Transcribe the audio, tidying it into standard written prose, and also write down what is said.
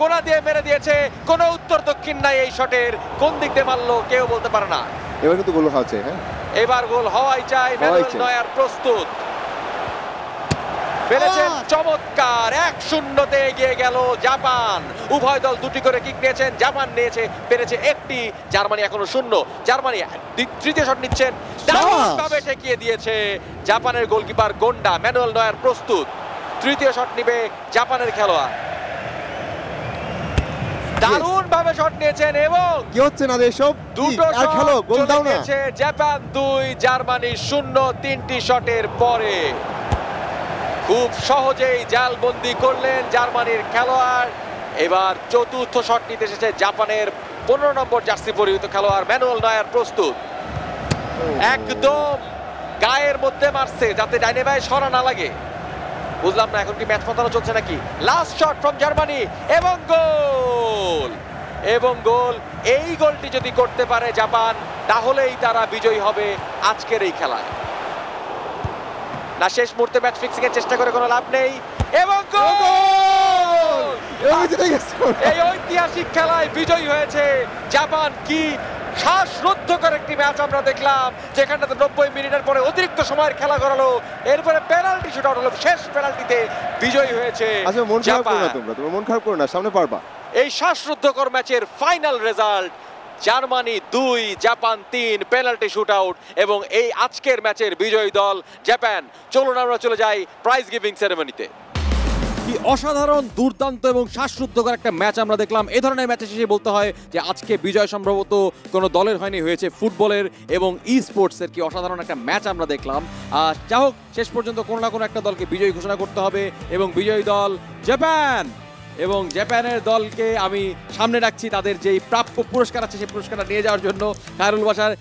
কোনা দিয়ে মেরে দিয়েছে, কোনো উত্তর দক্ষিণ নাই এই শটের। কোন দিক দিয়ে মারলো কেউ বলতে পারে না। এবার কিন্তু গোল হচ্ছে, হ্যাঁ এবার গোল হওয়াই চাই। ম্যানুয়েল নয়ার প্রস্তুত, পেরেছেন চমৎকার। 1-0 এগিয়ে গেল জাপান। উভয় দল দুটি করে কিক নিয়েছেন, জাপান নিয়েছে পেরেছে একটি, জার্মানি এখনো শূন্য। জার্মানি তৃতীয় শট নিচ্ছেন, দারুণভাবে ঠেকিয়ে দিয়েছে জাপানের গোলকিপার গোন্ডা। ম্যানুয়েল নয়ার প্রস্তুত, তৃতীয় শট নিবে জাপানের খেলোয়াড়। দারুণ ভাবে শট নিয়েছেন এবং কি হচ্ছে না এসব, দুটো আর খেলো, গোল দাও না। জাপান 2 জার্মানি 0 তিনটি শটের পরে। খুব সহজেই জালবন্দি করলেন জার্মানির খেলোয়াড়। এবার চতুর্থ শট নিতে এসেছে জাপানের 15 নম্বর জার্সি পরিহিত খেলোয়াড় ম্যানুয়েল নয়ার প্রস্তুত। একদম গায়ের মধ্যে মারছে যাতে ডাইনে বায়ে সরা না লাগে। বুঝলাম না এখন কি ম্যাচ পাতানো চলছে নাকি। লাস্ট শট ফ্রম জার্মানি এবং গোল, এবং গোল। এই গোলটি যদি করতে পারে জাপান তাহলেই তারা বিজয়ী হবে আজকের এই খেলায়। না শেষ মুহূর্তে ম্যাচ ফিক্সিং এর চেষ্টা করে কোনো লাভ নেই এবং গোল! এই ঐতিহাসিক খেলায় বিজয়ী হয়েছে জাপান। কি শ্বাসরুদ্ধকর একটি ম্যাচ আমরা দেখলাম, যেখানটাতে 90 মিনিটের পরে অতিরিক্ত সময়ের খেলা করালো, এরপরে পেনাল্টি শুট আউট হলো। শেষ পেনাল্টিতে বিজয়ী হয়েছে জাপান। তোমরা মন খারাপ করো না, সামনে পারবা। এই শ্বাসরুদ্ধকর ম্যাচের final result Germany 2 Japan 3 penalty shoot out, এবং এই আজকের ম্যাচের বিজয়ী দল জাপান। চলুন আমরা চলে যাই প্রাইজ গিভিং সেরেমনিতে। কি অসাধারণ, দুর্দান্ত এবং শ্বাসরুদ্ধকর একটা ম্যাচ আমরা দেখলাম। এ ধরনের ম্যাচে শেষে বলতে হয় যে আজকে বিজয় সম্ভবত কোনো দলের হয়নি, হয়েছে ফুটবলের এবং ই স্পোর্টসের। কি অসাধারণ একটা ম্যাচ আমরা দেখলাম। যা হোক, শেষ পর্যন্ত কোনো না কোনো একটা দলকে বিজয়ী ঘোষণা করতে হবে, এবং বিজয়ী দল জাপান। এবং জাপানের দলকে আমি সামনে রাখছি, তাদের যেই প্রাপ্য পুরস্কার আছে সেই পুরস্কারটা নিয়ে যাওয়ার জন্য খায়রুল বাশার।